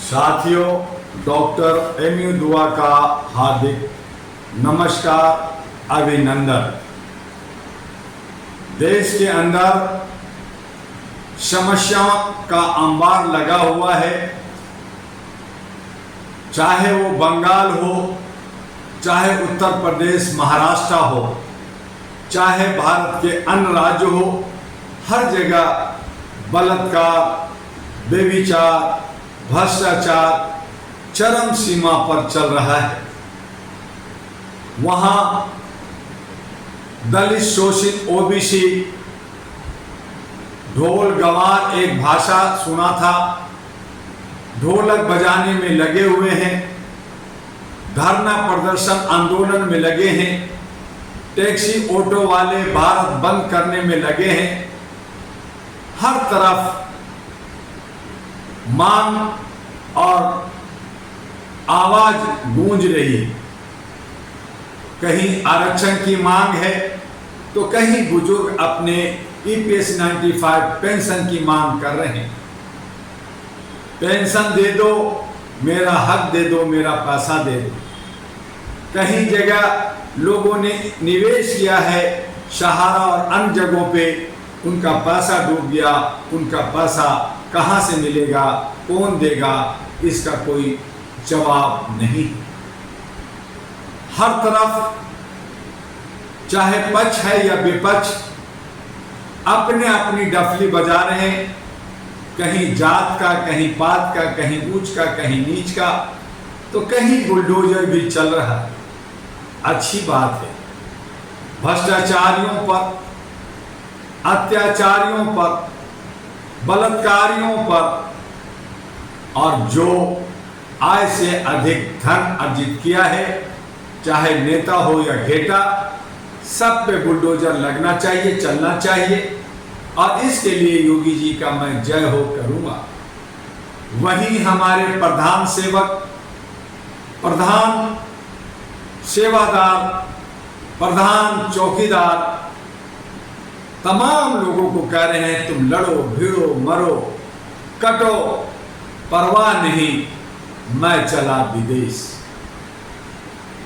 साथियों, doctor MU दुआ का हार्दिक नमस्कार, अभिनंदन। देश के अंदर समस्याओं का अंबार लगा हुआ है, चाहे वो बंगाल हो, चाहे उत्तर प्रदेश महाराष्ट्र हो, चाहे भारत के अन्य राज्य हो, हर जगह बलात्कार, व्यभिचार, भ्रष्टाचार चरम सीमा पर चल रहा है। वहां दलित, शोषित, ओबीसी ढोल गवार एक भाषा सुना था, ढोलक बजाने में लगे हुए हैं, धरना प्रदर्शन आंदोलन में लगे हैं, टैक्सी ऑटो वाले भारत बंद करने में लगे हैं। हर तरफ मांग और आवाज गूंज रही है। कहीं आरक्षण की मांग है तो कहीं बुजुर्ग अपने EPS 95 पेंशन की मांग कर रहे हैं। पेंशन दे दो, मेरा हक दे दो, मेरा पैसा दे दो। कहीं जगह लोगों ने निवेश किया है, सहारा और अन्य जगहों पे उनका पैसा डूब गया। उनका पैसा कहां से मिलेगा, कौन देगा, इसका कोई जवाब नहीं। हर तरफ चाहे पक्ष है या विपक्ष अपने अपनी डफली बजा रहे हैं, कहीं जात का, कहीं पात का, कहीं ऊंच का, कहीं नीच का, तो कहीं बुलडोजर भी चल रहा है। अच्छी बात है। भ्रष्टाचारियों पर, अत्याचारियों पर, बलात्कारियों पर और जो आय से अधिक धन अर्जित किया है, चाहे नेता हो या घेटा, सब पे बुलडोजर लगना चाहिए, चलना चाहिए। और इसके लिए योगी जी का मैं जय हो करूंगा। वहीं हमारे प्रधान सेवक, प्रधान सेवादार, प्रधान चौकीदार तमाम लोगों को कह रहे हैं, तुम लड़ो, भिड़ो, मरो, कटो, परवाह नहीं, मैं चला विदेश।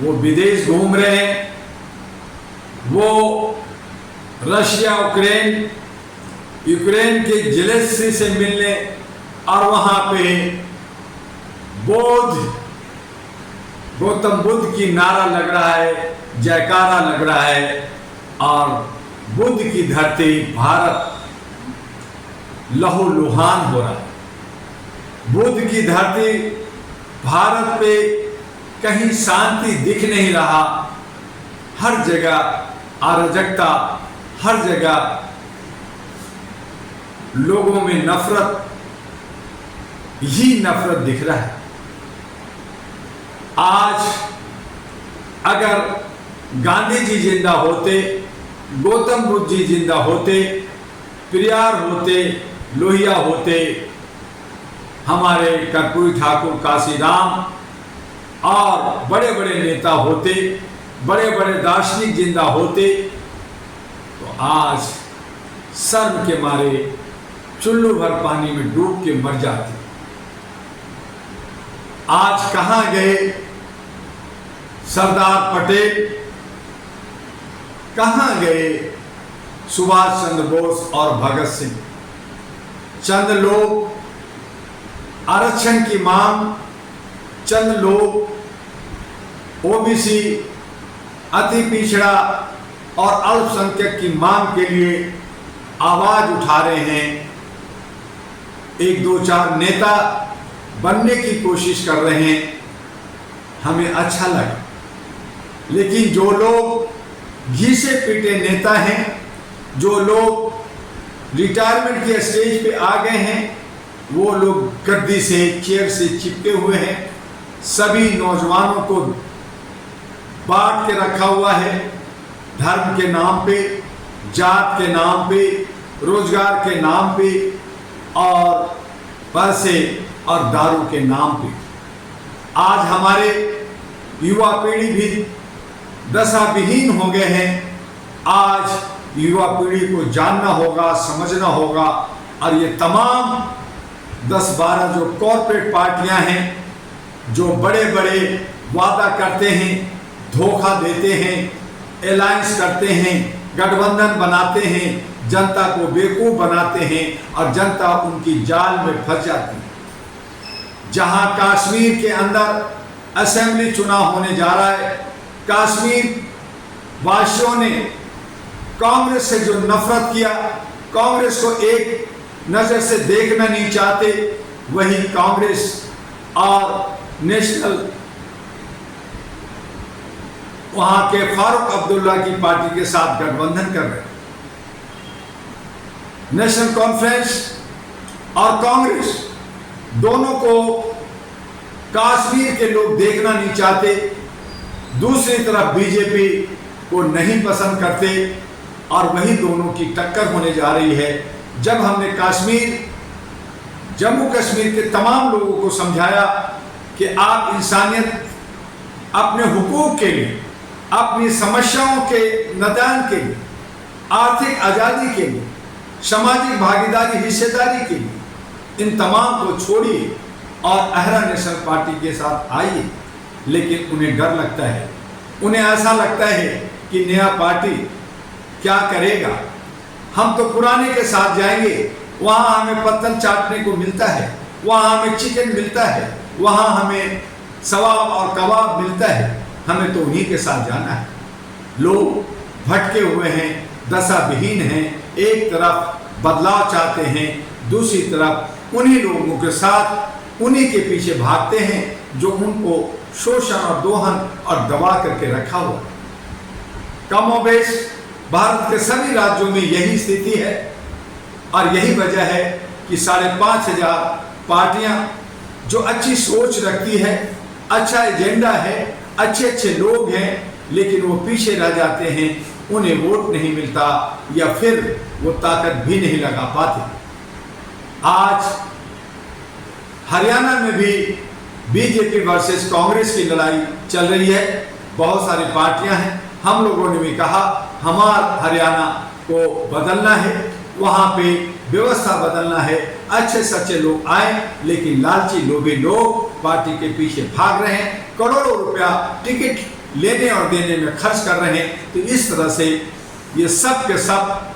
वो विदेश घूम रहे हैं, वो रशिया, यूक्रेन के जेलेंस्की से मिलने और वहां पे गौतम बुद्ध की नारा लग रहा है, जयकारा लग रहा है। और बुद्ध की धरती भारत लहूलुहान हो रहा है। बुद्ध की धरती भारत पे कहीं शांति दिख नहीं रहा। हर जगह अराजकता, हर जगह लोगों में नफरत ही नफरत दिख रहा है। आज अगर गांधी जी जिंदा होते, गौतम बुद्ध जी जिंदा होते, पेरियार होते, लोहिया होते, हमारे कर्पूरी ठाकुर, काशीराम और बड़े बड़े नेता होते, बड़े बड़े दार्शनिक जिंदा होते, तो आज शर्म के मारे चुल्लू भर पानी में डूब के मर जाते। आज कहां गए सरदार पटेल, कहां गए सुभाष चंद्र बोस और भगत सिंह? चंद लोग आरक्षण की मांग, चंद लोग ओबीसी, अति पिछड़ा और अल्पसंख्यक की मांग के लिए आवाज उठा रहे हैं। एक दो चार नेता बनने की कोशिश कर रहे हैं, हमें अच्छा लगा। लेकिन जो लोग घी से पीटे नेता हैं, जो लोग रिटायरमेंट के स्टेज पे आ गए हैं, वो लोग गद्दी से, चेयर से चिपके हुए हैं। सभी नौजवानों को बांट के रखा हुआ है, धर्म के नाम पे, जात के नाम पे, रोजगार के नाम पे और पैसे और दारू के नाम पे। आज हमारे युवा पीढ़ी भी दशा विहीन हो गए हैं। आज युवा पीढ़ी को जानना होगा, समझना होगा और ये तमाम 10-12 जो कॉर्पोरेट पार्टियां हैं, जो बड़े बड़े वादा करते हैं, धोखा देते हैं, अलायंस करते हैं, गठबंधन बनाते हैं, जनता को बेवकूफ बनाते हैं और जनता उनकी जाल में फंस जाती है। जहां कश्मीर के अंदर असेंबली चुनाव होने जा रहा है, कश्मीर वासियों ने कांग्रेस से जो नफरत किया, कांग्रेस को एक नजर से देखना नहीं चाहते, वही कांग्रेस और नेशनल वहां के फारूक अब्दुल्ला की पार्टी के साथ गठबंधन कर रहे हैं। नेशनल कॉन्फ्रेंस और कांग्रेस दोनों को कश्मीर के लोग देखना नहीं चाहते, दूसरी तरफ बीजेपी को नहीं पसंद करते और वही दोनों की टक्कर होने जा रही है। जब हमने जम्मू कश्मीर के तमाम लोगों को समझाया कि आप इंसानियत, अपने हुकूक के लिए, अपनी समस्याओं के निदान के लिए, आर्थिक आज़ादी के लिए, सामाजिक भागीदारी, हिस्सेदारी के लिए इन तमाम को छोड़िए और अहरा नेशनल पार्टी के साथ आइए, लेकिन उन्हें डर लगता है, उन्हें ऐसा लगता है कि नया पार्टी क्या करेगा, हम तो पुराने के साथ जाएंगे, वहाँ हमें पत्तल चाटने को मिलता है, वहाँ हमें चिकन मिलता है, वहाँ हमें सवाब और कबाब मिलता है, हमें तो उन्हीं के साथ जाना है। लोग भटके हुए हैं, दशा विहीन हैं, एक तरफ बदलाव चाहते हैं, दूसरी तरफ उन्हीं लोगों के साथ उन्हीं के पीछे भागते हैं जो उनको शोषण और दोहन और दबा करके रखा हुआ। कमोबेश भारत के सभी राज्यों में यही स्थिति है और यही वजह है कि 5,500 पार्टियां जो अच्छी सोच रखती है, अच्छा एजेंडा है, अच्छे अच्छे लोग हैं, लेकिन वो पीछे रह जाते हैं, उन्हें वोट नहीं मिलता या फिर वो ताकत भी नहीं लगा पाते। आज हरियाणा में भी बीजेपी वर्सेस कांग्रेस की लड़ाई चल रही है, बहुत सारी पार्टियां हैं। हम लोगों ने भी कहा हमारा हरियाणा को बदलना है, वहाँ पे व्यवस्था बदलना है, अच्छे सच्चे लोग आए, लेकिन लालची लोभी लोग पार्टी के पीछे भाग रहे हैं, करोड़ों रुपया टिकट लेने और देने में खर्च कर रहे हैं। तो इस तरह से ये सब के सब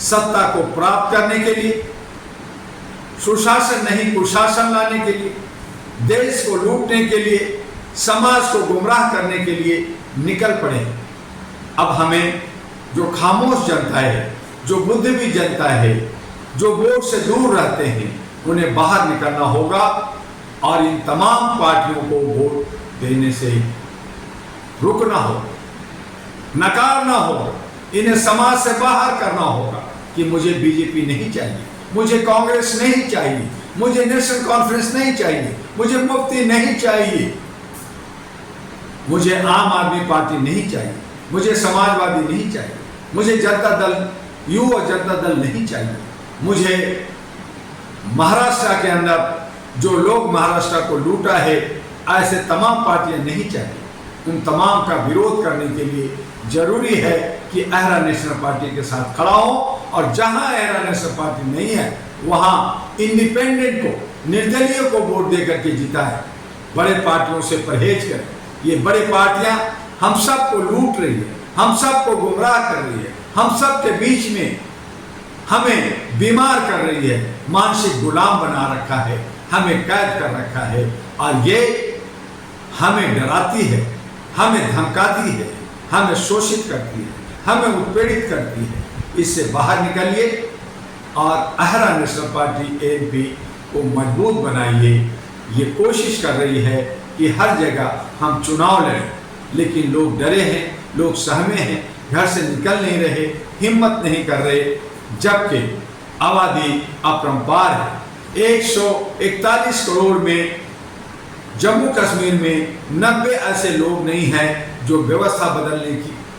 सत्ता को प्राप्त करने के लिए, सुशासन नहीं कुशासन लाने के लिए, देश को लूटने के लिए, समाज को गुमराह करने के लिए निकल पड़े। अब हमें जो खामोश जनता है, जो बुद्धिमान जनता है, जो वोट से दूर रहते हैं, उन्हें बाहर निकलना होगा और इन तमाम पार्टियों को वोट देने से रुकना होगा, नकारना होगा, इन्हें समाज से बाहर करना होगा कि मुझे बीजेपी नहीं चाहिए, मुझे कांग्रेस नहीं चाहिए, मुझे नेशनल कॉन्फ्रेंस नहीं चाहिए, मुझे मुफ्ती नहीं चाहिए, मुझे आम आदमी पार्टी नहीं चाहिए, मुझे समाजवादी नहीं चाहिए, मुझे जनता दल यू और जनता दल नहीं चाहिए, मुझे महाराष्ट्र के अंदर जो लोग महाराष्ट्र को लूटा है ऐसे तमाम पार्टियां नहीं चाहिए। उन तमाम का विरोध करने के लिए जरूरी है कि अहरा नेशनल पार्टी के साथ खड़ा हो और जहां अहरा नेशनल पार्टी नहीं है वहां इंडिपेंडेंट को, निर्दलीय को वोट देकर के जिता है। बड़े पार्टियों से परहेज करें। ये बड़ी पार्टियां हम सबको लूट रही है, हम सबको गुमराह कर रही है, हम सब के बीच में हमें बीमार कर रही है, मानसिक गुलाम बना रखा है, हमें कैद कर रखा है और ये हमें डराती है, हमें धमकाती है, हमें शोषित करती है, हमें उत्पीड़ित करती है। इससे बाहर निकलिए और अहरा नेशनल पार्टी एएनपी को मजबूत बनाइए। ये कोशिश कर रही है कि हर जगह हम चुनाव लड़ें, लेकिन लोग डरे हैं, लोग सहमे हैं, घर से निकल नहीं रहे, हिम्मत नहीं कर रहे, जबकि आबादी अपरंपार है। 141 करोड़ में जम्मू कश्मीर में 90 ऐसे लोग नहीं हैं जो व्यवस्था बदलने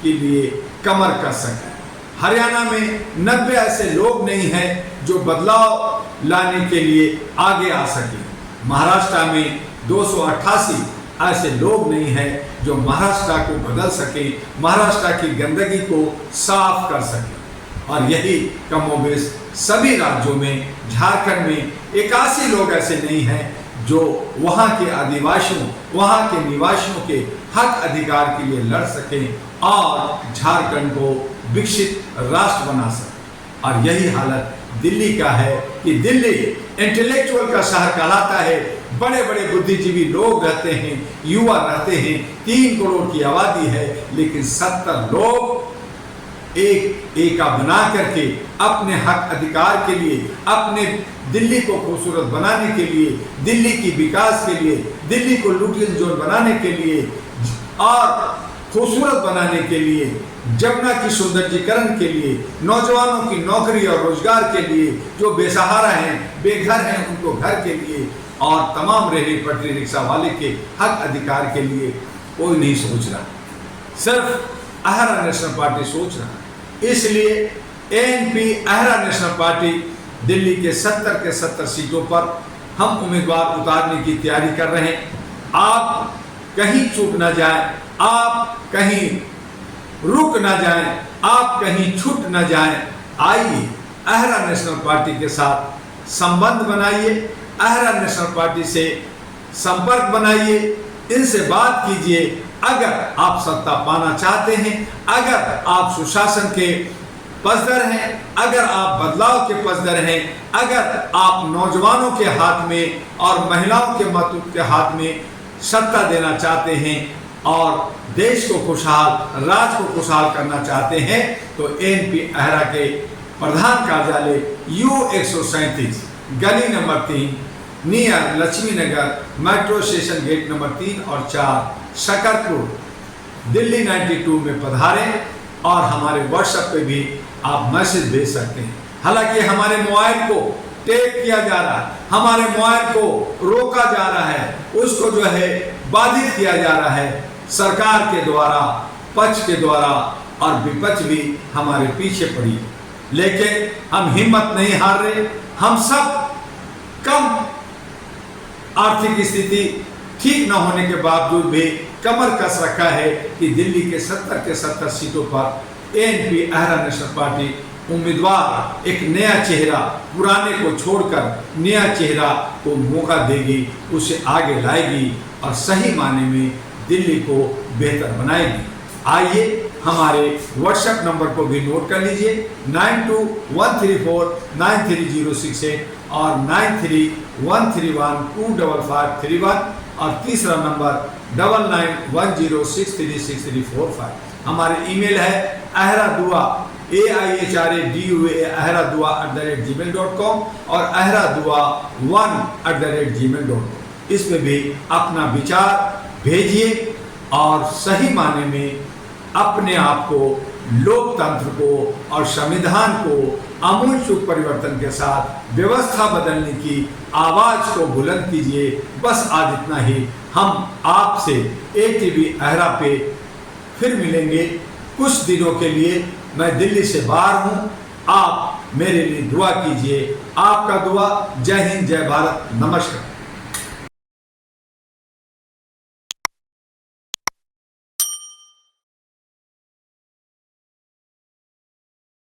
के लिए कमर कस सकें। हरियाणा में 90 ऐसे लोग नहीं हैं जो बदलाव लाने के लिए आगे आ सके। महाराष्ट्र में 288 ऐसे लोग नहीं हैं जो महाराष्ट्र को बदल सके, महाराष्ट्र की गंदगी को साफ कर सके। और यही कमोबेश सभी राज्यों में, झारखंड में 81 लोग ऐसे नहीं हैं जो वहाँ के आदिवासियों, वहाँ के निवासियों के हक अधिकार के लिए लड़ सकें और झारखंड को विकसित राष्ट्र बना सकें। और यही हालत दिल्ली का है कि दिल्ली इंटेलेक्चुअल का शहर कहलाता है। बड़े बड़े बुद्धिजीवी लोग रहते हैं, युवा रहते हैं, 3 करोड़ की आबादी है, लेकिन 70 लोग एका बना करके अपने हक अधिकार के लिए, अपने दिल्ली को खूबसूरत बनाने के लिए, दिल्ली की विकास के लिए, दिल्ली को लुटियन जोन बनाने के लिए और खूबसूरत बनाने के लिए, जमुना की सौंदर्यीकरण के लिए, नौजवानों की नौकरी और रोजगार के लिए, जो बेसहारा हैं, बेघर हैं, उनको घर के लिए, और तमाम रेहड़ी पटरी रिक्शा वाले के हक अधिकार के लिए कोई नहीं सोच रहा। सिर्फ अहरा नेशनल पार्टी सोच रहा। इसलिए एएनपी अहरा नेशनल पार्टी दिल्ली के 70 के 70 सीटों पर हम उम्मीदवार उतारने की तैयारी कर रहे हैं। आप कहीं चूक ना जाए, आप कहीं रुक ना जाएं, आप कहीं छूट ना जाएं। आइए अहरा नेशनल पार्टी के साथ संबंध बनाइए, अहरा नेशनल पार्टी से संपर्क बनाइए, इनसे बात कीजिए। अगर आप सत्ता पाना चाहते हैं, अगर आप सुशासन के पसदर हैं, अगर आप बदलाव के पसदर हैं, अगर आप नौजवानों के हाथ में और महिलाओं के मतों के हाथ में सत्ता देना चाहते हैं और देश को खुशहाल, राज्य को खुशहाल करना चाहते हैं, तो एएनपी अहरा के प्रधान कार्यालय U137 गली नंबर 3 नियर लक्ष्मी नगर, मेट्रो स्टेशन गेट नंबर 3 और 4, शकरपुर, दिल्ली 92 में पधारें। और हमारे व्हाट्सएप पे भी आप मैसेज भेज सकते हैं। हालांकि हमारे मोबाइल को टेप किया जा रहा है, हमारे मोबाइल को रोका जा रहा है, उसको जो है बाधित किया जा रहा है सरकार के द्वारा, पक्ष के द्वारा, और विपक्ष भी हमारे पीछे पड़ी है। लेकिन हम हिम्मत नहीं हार रहे। हम सब कम आर्थिक स्थिति ठीक न होने के बावजूद भी कमर कस रखा है कि दिल्ली के 70 के 70 सीटों पर एएनपी अहरा नेशनल पार्टी उम्मीदवार एक नया चेहरा, पुराने को छोड़कर नया चेहरा को मौका देगी, उसे आगे लाएगी और सही माने में दिल्ली को बेहतर बनाएगी। आइए हमारे व्हाट्सएप नंबर को भी नोट कर लीजिए, 9213493068 और 9313125531 और तीसरा नंबर 9910636345। हमारे ईमेल है ahradua ahradua@gmail.com और ahradua1@gmail.com। इसमें भी अपना विचार भेजिए और सही माने में अपने आप को, लोकतंत्र को और संविधान को आमूलचूल परिवर्तन के साथ व्यवस्था बदलने की आवाज को बुलंद कीजिए। बस आज इतना ही। हम आपसे एटीवी अहरा पे फिर मिलेंगे कुछ दिनों के लिए। मैं दिल्ली से बाहर हूँ, आप मेरे लिए दुआ कीजिए। आपका दुआ। जय हिंद, जय भारत, नमस्कार।